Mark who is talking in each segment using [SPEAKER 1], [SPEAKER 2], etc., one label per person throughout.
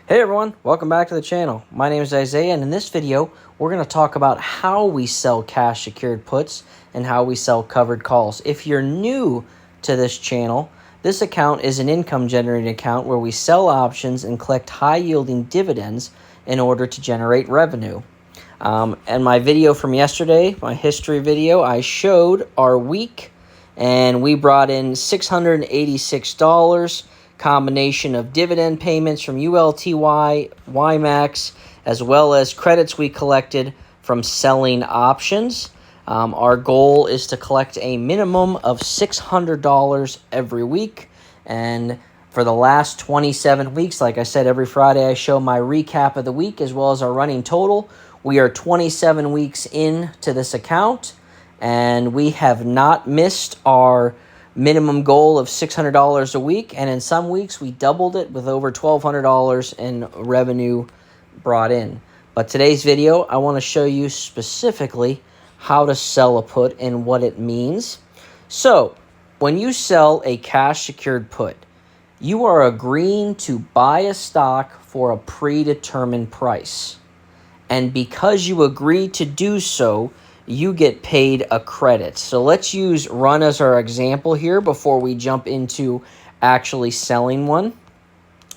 [SPEAKER 1] Hey everyone, welcome back to the channel. My name is Isaiah, and in this video, we're going to talk about how we sell cash secured puts and how we sell covered calls. If you're new to this channel, this account is an income generating account where we sell options and collect high yielding dividends in order to generate revenue. And my video from yesterday, my history video, I showed our week and we brought in $686. Combination of dividend payments from ULTY, YMAX, as well as credits we collected from selling options. Our goal is to collect a minimum of $600 every week. And for the last 27 weeks, like I said, every Friday I show my recap of the week as well as our running total. We are 27 weeks into this account, and we have not missed our minimum goal of $600 a week, and in some weeks we doubled it with over $1,200 in revenue brought in. But today's video, I want to show you specifically how to sell a put and what it means. So, when you sell a cash secured put, you are agreeing to buy a stock for a predetermined price. And because you agree to do so, you get paid a credit. So let's use run as our example here before we jump into actually selling one.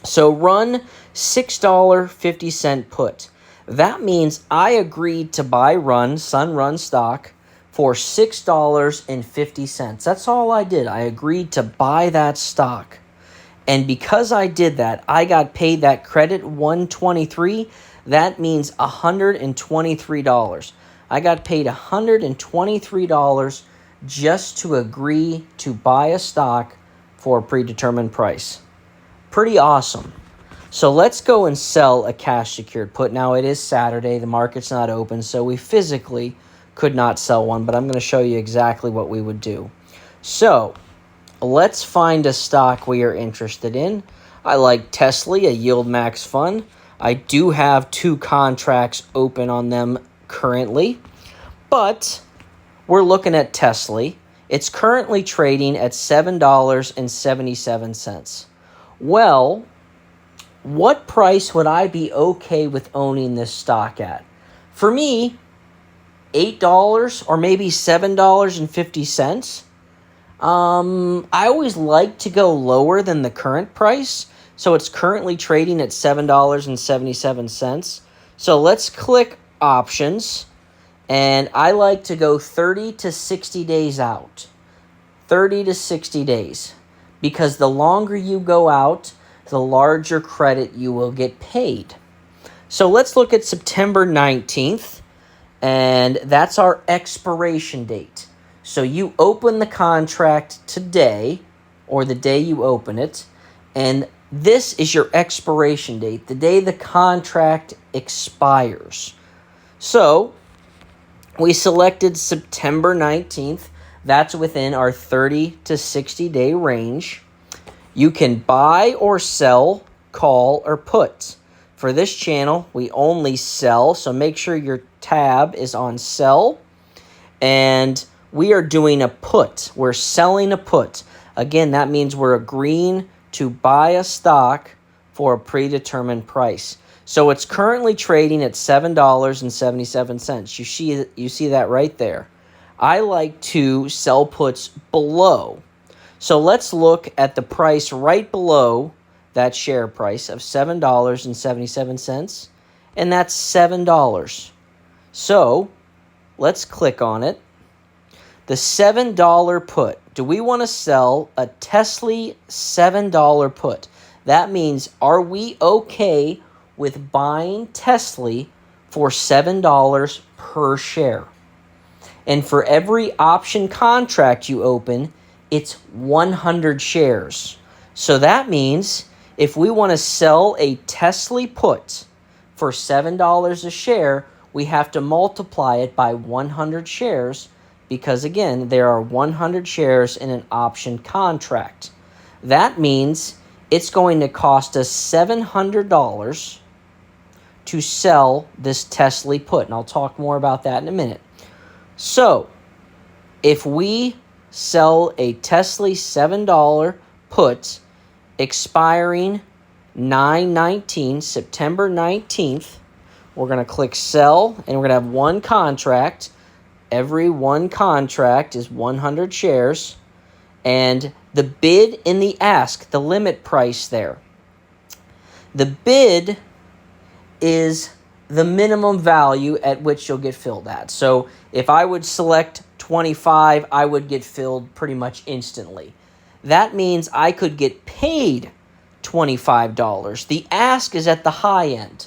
[SPEAKER 1] So run $6.50 put. That means I agreed to buy Sun Run stock for $6.50. That's all I did. I agreed to buy that stock. And because I did that, I got paid that credit $123. That means $123. I got paid $123 just to agree to buy a stock for a predetermined price. Pretty awesome. So let's go and sell a cash secured put. Now it is Saturday, the market's not open, so we physically could not sell one, but I'm going to show you exactly what we would do. So let's find a stock we are interested in. I like Tesla, a yield max fund. I do have 2 contracts open on them currently, but we're looking at Tesla. It's currently trading at $7.77. Well, what price would I be okay with owning this stock at? For me, $8 or maybe $7.50. I always like to go lower than the current price. So it's currently trading at $7.77. So let's click options, and I like to go 30 to 60 days out. 30 to 60 days. Because the longer you go out, the larger credit you will get paid. So let's look at September 19th, and that's our expiration date. So you open the contract today, or the day you open it, and this is your expiration date, the day the contract expires. So we selected September 19th. That's within our 30 to 60 day range. You can buy or sell, call, or put. For this channel, we only sell, so make sure your tab is on sell. And we are doing a put. We're selling a put. Again, that means we're agreeing to buy a stock for a predetermined price. So it's currently trading at $7.77. You see that right there. I like to sell puts below. So let's look at the price right below that share price of $7.77, and that's $7. So let's click on it. The $7 put. Do we want to sell a Tesla $7 put? That means, are we okay with buying Tesla for $7 per share? And for every option contract you open, it's 100 shares. So that means if we want to sell a Tesla put for $7 a share, we have to multiply it by 100 shares, because again, there are 100 shares in an option contract. That means it's going to cost us $700 to sell this Tesla put, and I'll talk more about that in a minute. So, if we sell a Tesla $7 put expiring 9/19, September 19th. We're going to click sell, and we're going to have one contract. Every one contract is 100 shares. And the bid and the ask, the limit price there. The bid is the minimum value at which you'll get filled at. So if I would select 25, I would get filled pretty much instantly. That means I could get paid $25. The ask is at the high end.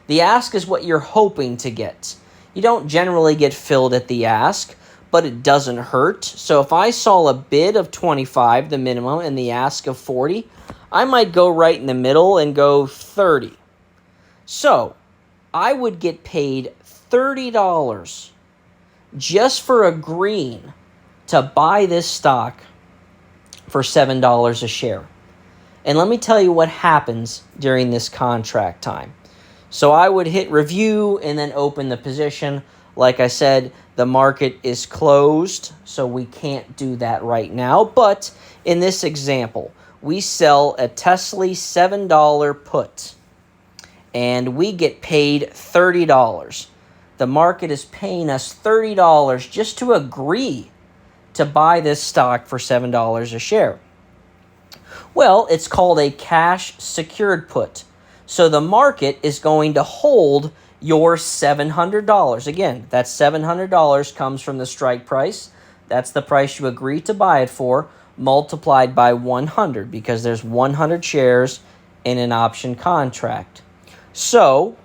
[SPEAKER 1] The ask is what you're hoping to get. You don't generally get filled at the ask, but it doesn't hurt. So if I saw a bid of 25, the minimum, and the ask of 40, I might go right in the middle and go 30. So I would get paid $30 just for agreeing to buy this stock for $7 a share. And let me tell you what happens during this contract time. So I would hit review and then open the position. Like I said, the market is closed, so we can't do that right now. But in this example, we sell a Tesla $7 put, and we get paid $30. The market is paying us $30 just to agree to buy this stock for $7 a share. Well, it's called a cash secured put. So the market is going to hold your $700. Again, that $700 comes from the strike price. That's the price you agree to buy it for, multiplied by 100, because there's 100 shares in an option contract. So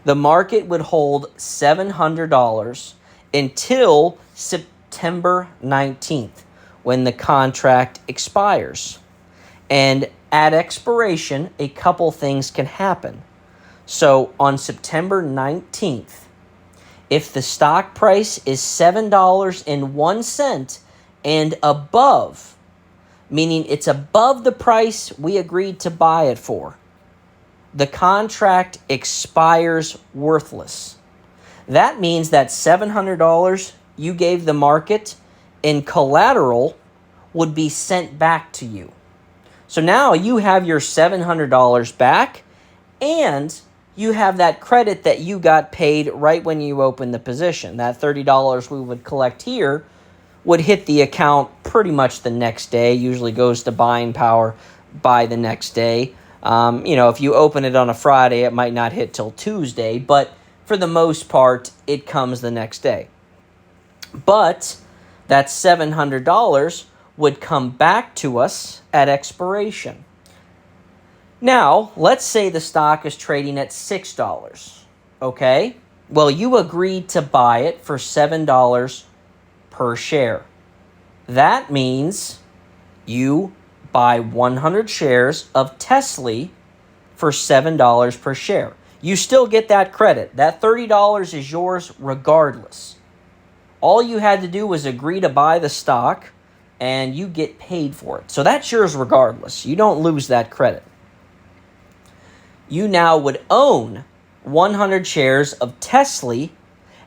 [SPEAKER 1] the market would hold $700 until September 19th, when the contract expires. And at expiration, a couple things can happen. So on September 19th, if the stock price is $7.01 and above, meaning it's above the price we agreed to buy it for, the contract expires worthless. That means that $700 you gave the market in collateral would be sent back to you. So now you have your $700 back, and you have that credit that you got paid right when you opened the position. That $30 we would collect here would hit the account pretty much the next day. Usually goes to buying power by the next day. If you open it on a Friday, it might not hit till Tuesday, but for the most part, it comes the next day. But that $700 would come back to us at expiration. Now, let's say the stock is trading at $6, okay? Well, you agreed to buy it for $7 per share. That means you buy 100 shares of Tesla for $7 per share. You still get that credit. That $30 is yours regardless. All you had to do was agree to buy the stock, and you get paid for it. So that's yours regardless. You don't lose that credit. You now would own 100 shares of Tesla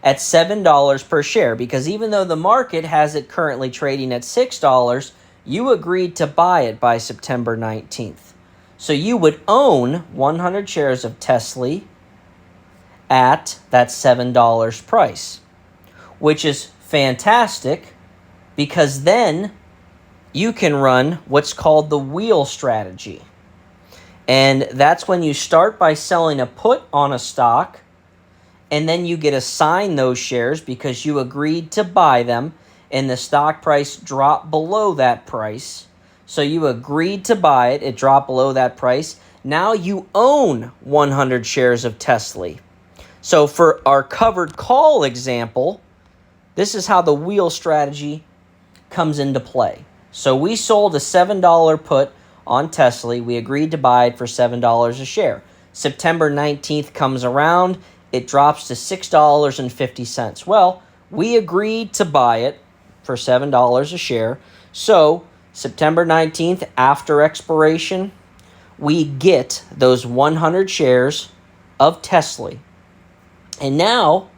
[SPEAKER 1] at $7 per share, because even though the market has it currently trading at $6, you agreed to buy it by September 19th. So you would own 100 shares of Tesla at that $7 price, which is fantastic, because then you can run what's called the wheel strategy. And that's when you start by selling a put on a stock, and then you get assigned those shares because you agreed to buy them, and the stock price dropped below that price. So you agreed to buy it, it dropped below that price. Now you own 100 shares of Tesla. So for our covered call example, this is how the wheel strategy comes into play. So we sold a $7 put on Tesla. We agreed to buy it for $7 a share. September 19th comes around. It drops to $6.50. Well, we agreed to buy it for $7 a share. So September 19th, after expiration, we get those 100 shares of Tesla. And now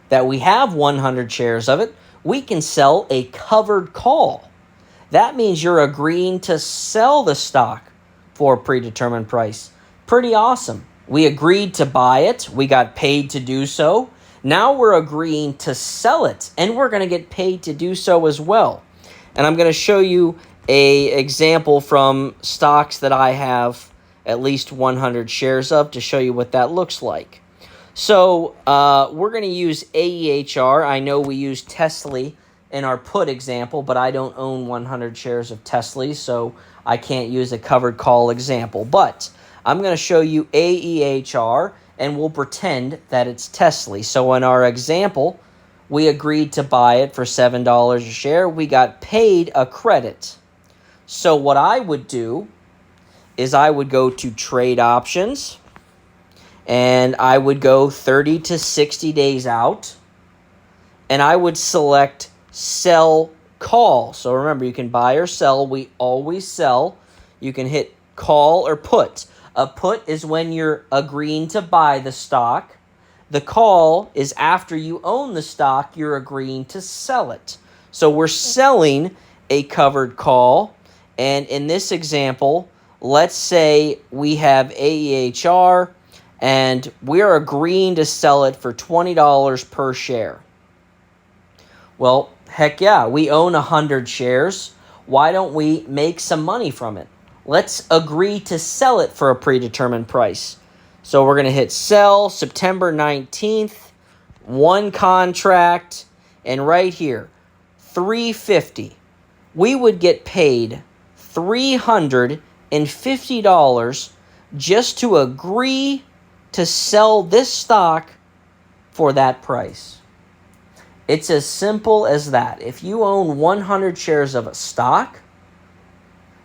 [SPEAKER 1] that we have 100 shares of it, we can sell a covered call. That means you're agreeing to sell the stock for a predetermined price. Pretty awesome. We agreed to buy it. We got paid to do so. Now we're agreeing to sell it, and we're going to get paid to do so as well. And I'm going to show you an example from stocks that I have at least 100 shares of to show you what that looks like. So we're going to use AEHR. I know we use Tesla in our put example, but I don't own 100 shares of Tesla, so I can't use a covered call example. But I'm going to show you AEHR, and we'll pretend that it's Tesla. So in our example, we agreed to buy it for $7 a share. We got paid a credit. So what I would do is I would go to trade options, and I would go 30 to 60 days out, and I would select sell call. So remember, you can buy or sell. We always sell. You can hit call or put. A put is when you're agreeing to buy the stock. The call is after you own the stock, you're agreeing to sell it. So we're selling a covered call. And in this example, let's say we have AEHR, and we're agreeing to sell it for $20 per share. Well, heck yeah, we own 100 shares. Why don't we make some money from it? Let's agree to sell it for a predetermined price. So we're going to hit sell September 19th, one contract, and right here, $350. We would get paid $350 just to agree to sell this stock for that price. It's as simple as that. If you own 100 shares of a stock,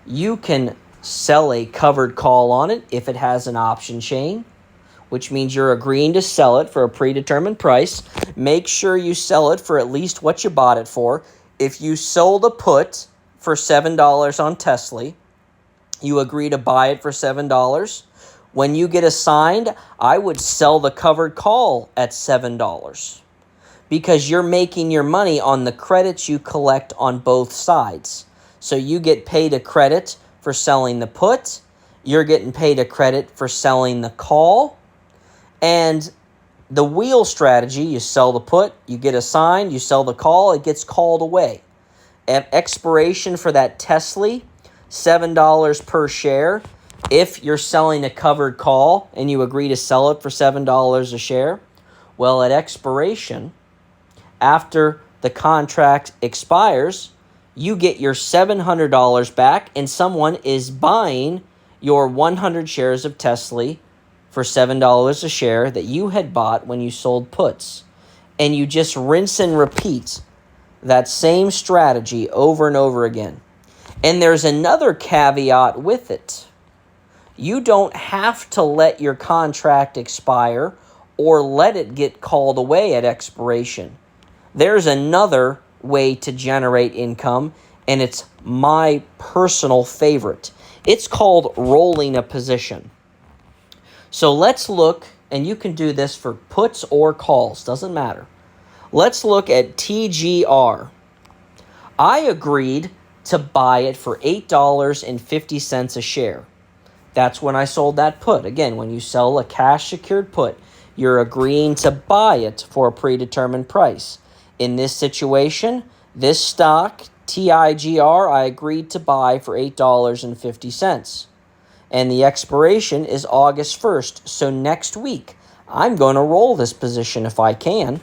[SPEAKER 1] you can sell a covered call on it if it has an option chain, which means you're agreeing to sell it for a predetermined price. Make sure you sell it for at least what you bought it for. If you sold a put for $7 on Tesla, you agree to buy it for $7. When you get assigned, I would sell the covered call at $7 because you're making your money on the credits you collect on both sides. So you get paid a credit for selling the put, you're getting paid a credit for selling the call, and the wheel strategy, you sell the put, you get assigned, you sell the call, it gets called away. At expiration for that Tesla, $7 per share. If you're selling a covered call and you agree to sell it for $7 a share, well, at expiration, after the contract expires, you get your $700 back, and someone is buying your 100 shares of Tesla for $7 a share that you had bought when you sold puts. And you just rinse and repeat that same strategy over and over again. And there's another caveat with it. You don't have to let your contract expire or let it get called away at expiration. There's another way to generate income, and it's my personal favorite. It's called rolling a position. So let's look, and you can do this for puts or calls, doesn't matter. Let's look at TGR. I agreed to buy it for $8.50 a share. That's when I sold that put. Again, when you sell a cash secured put, you're agreeing to buy it for a predetermined price. In this situation, this stock, TIGR, I agreed to buy for $8.50. And the expiration is August 1st. So next week, I'm going to roll this position if I can.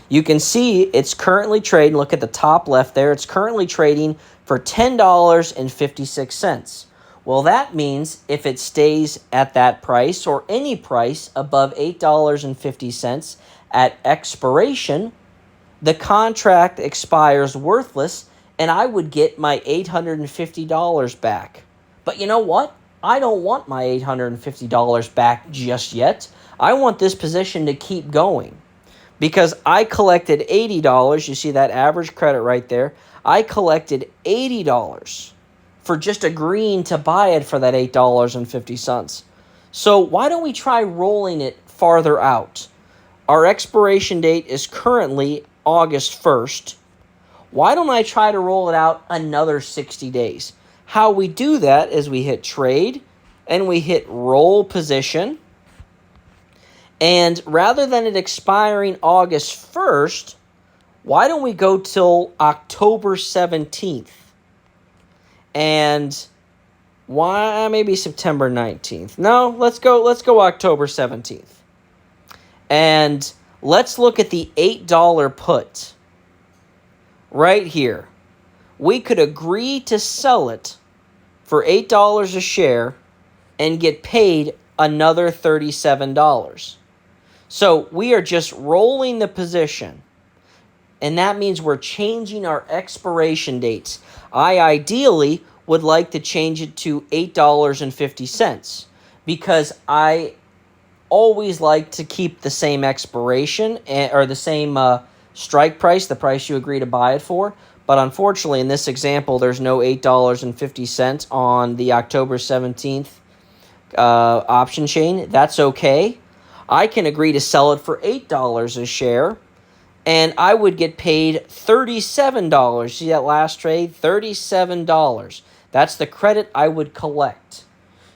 [SPEAKER 1] You can see it's currently trading. Look at the top left there. It's currently trading for $10.56. Well, that means if it stays at that price or any price above $8.50 at expiration, the contract expires worthless, and I would get my $850 back. But you know what? I don't want my $850 back just yet. I want this position to keep going because I collected $80. You see that average credit right there? I collected $80 for just agreeing to buy it for that $8.50. So why don't we try rolling it farther out? Our expiration date is currently August 1st. Why don't I try to roll it out another 60 days? How we do that is we hit trade, and we hit roll position. And rather than it expiring August 1st, why don't we go till October 17th? And why maybe September 19th? No, let's go October 17th. And let's look at the $8 put right here. We could agree to sell it for $8 a share and get paid another $37. So we are just rolling the position, and that means we're changing our expiration dates. I ideally would like to change it to $8.50 because I always like to keep the same expiration or the same strike price, the price you agree to buy it for. But unfortunately, in this example, there's no $8.50 on the October 17th option chain. That's okay. I can agree to sell it for $8 a share, and I would get paid $37. See that last trade? $37. That's the credit I would collect.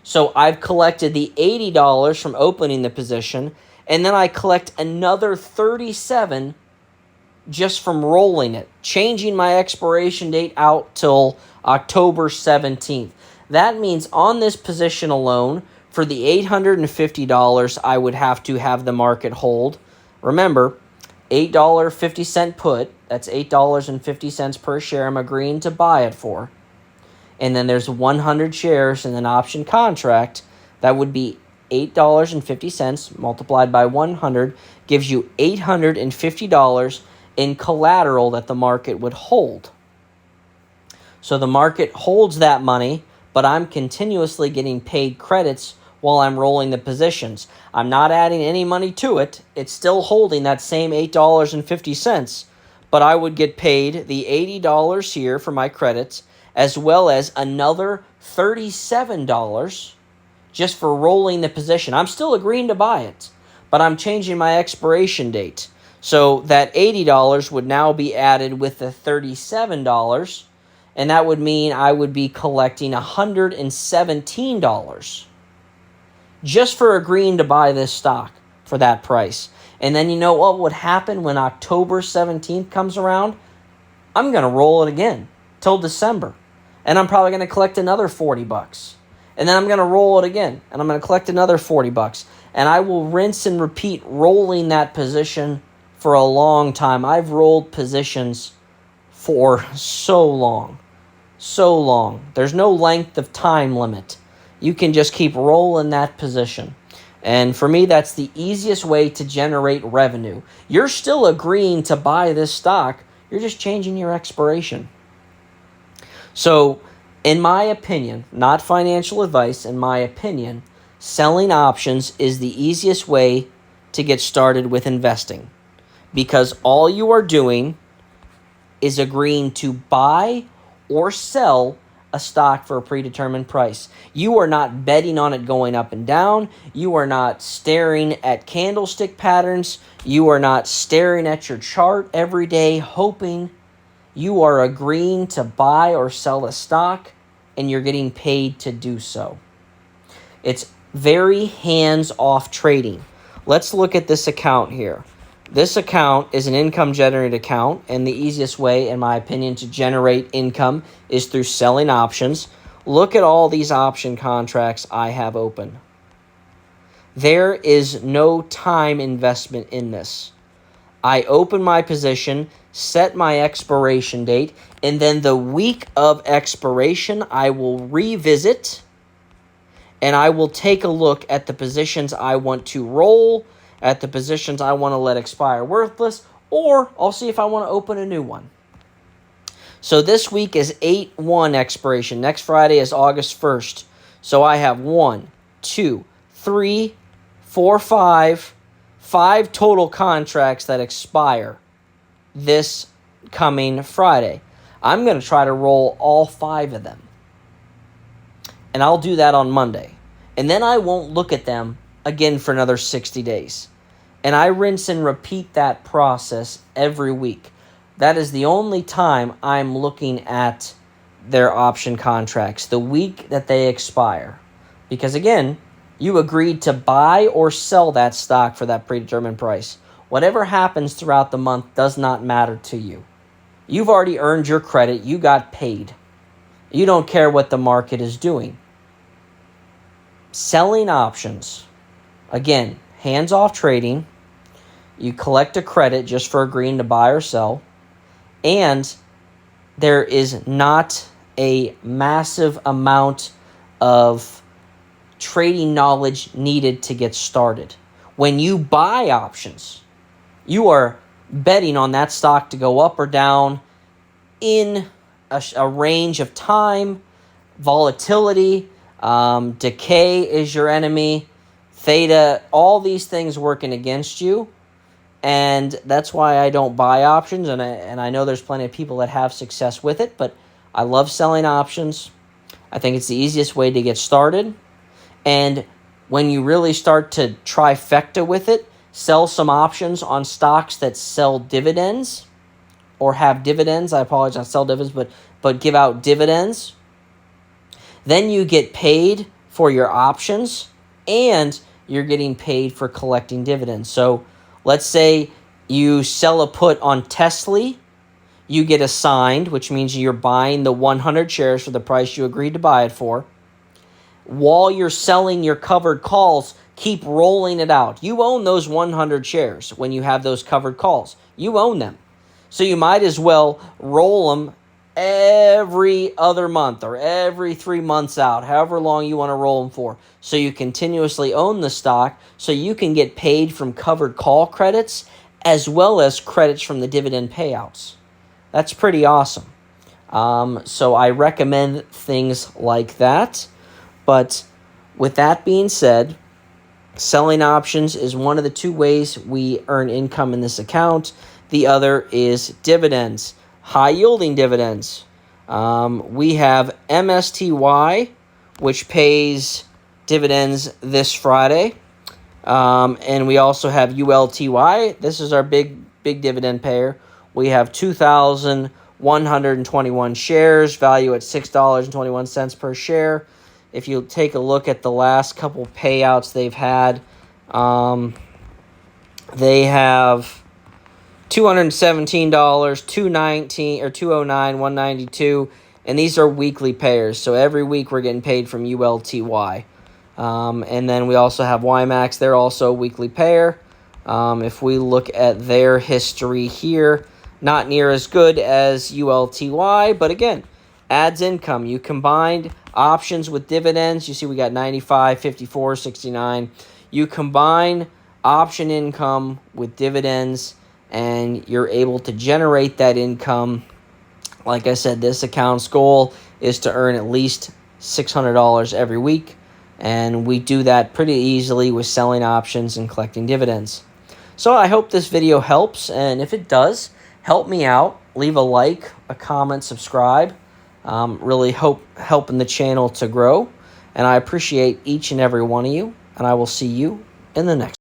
[SPEAKER 1] So I've collected the $80 from opening the position, and then I collect another $37 just from rolling it, changing my expiration date out till October 17th. That means on this position alone, for the $850, I would have to have the market hold. Remember, $8.50 put, that's $8.50 per share I'm agreeing to buy it for. And then there's 100 shares in an option contract. That would be $8.50 multiplied by 100 gives you $850 in collateral that the market would hold. So the market holds that money, but I'm continuously getting paid credits while I'm rolling the positions. I'm not adding any money to it. It's still holding that same $8.50, but I would get paid the $80 here for my credits, as well as another $37 just for rolling the position. I'm still agreeing to buy it, but I'm changing my expiration date. So that $80 would now be added with the $37, and that would mean I would be collecting $117 just for agreeing to buy this stock for that price. And then you know what would happen when October 17th comes around? I'm going to roll it again till December. And I'm probably going to collect another $40. And then I'm going to roll it again, and I'm going to collect another $40. And I will rinse and repeat rolling that position for a long time. I've rolled positions for so long. So long. There's no length of time limit. You can just keep rolling that position. And for me, that's the easiest way to generate revenue. You're still agreeing to buy this stock. You're just changing your expiration. So, in my opinion, not financial advice, in my opinion, selling options is the easiest way to get started with investing. Because all you are doing is agreeing to buy or sell a stock for a predetermined price. You are not betting on it going up and down. You are not staring at candlestick patterns. You are not staring at your chart every day hoping. You are agreeing to buy or sell a stock, and you're getting paid to do so. It's very hands-off trading. Let's look at this account here. This account is an income-generated account, and the easiest way, in my opinion, to generate income is through selling options. Look at all these option contracts I have open. There is no time investment in this. I open my position, set my expiration date, and then the week of expiration, I will revisit, and I will take a look at the positions I want to roll, at the positions I want to let expire worthless, or I'll see if I want to open a new one. So this week is 8/1 expiration. Next Friday is August 1st. So I have 1, 2, 3, 4, 5 total contracts that expire this coming Friday. I'm going to try to roll all 5 of them. And I'll do that on Monday. And then I won't look at them again for another 60 days. And I rinse and repeat that process every week. That is the only time I'm looking at their option contracts, the week that they expire. Because again, you agreed to buy or sell that stock for that predetermined price. Whatever happens throughout the month does not matter to you. You've already earned your credit. You got paid. You don't care what the market is doing. Selling options. Again, hands-off trading. You collect a credit just for agreeing to buy or sell. And there is not a massive amount of trading knowledge needed to get started. When you buy options, you are betting on that stock to go up or down in a range of time, volatility, decay is your enemy, theta, all these things working against you. And that's why I don't buy options, and I know there's plenty of people that have success with it, but I love selling options. I think it's the easiest way to get started. And when you really start to trifecta with it, sell some options on stocks that sell dividends or have dividends. I apologize, not sell dividends, but give out dividends. Then you get paid for your options, and you're getting paid for collecting dividends. So let's say you sell a put on Tesla, you get assigned, which means you're buying the 100 shares for the price you agreed to buy it for. While you're selling your covered calls, keep rolling it out. You own those 100 shares when you have those covered calls. You own them. So you might as well roll them every other month or every 3 months out, however long you want to roll them for. So you continuously own the stock so you can get paid from covered call credits as well as credits from the dividend payouts. That's pretty awesome. So I recommend things like that. But with that being said, selling options is one of the two ways we earn income in this account. The other is dividends, high-yielding dividends. We have MSTY, which pays dividends this Friday. And we also have ULTY. This is our big dividend payer. We have 2,121 shares, value at $6.21 per share. If you take a look at the last couple payouts they've had, they have $217, $219 or $209, $192, and these are weekly payers. So every week we're getting paid from ULTY. And then we also have YMAX. They're also a weekly payer. If we look at their history here, not near as good as ULTY, but again, adds income. You combined options with dividends. You see we got 95, 54, 69. You combine option income with dividends, and you're able to generate that income. Like I said, this account's goal is to earn at least $600 every week, and we do that pretty easily with selling options and collecting dividends. So I hope this video helps, and if it does, help me out. Leave a like, a comment, subscribe. Really helping the channel to grow, and I appreciate each and every one of you, and I will see you in the next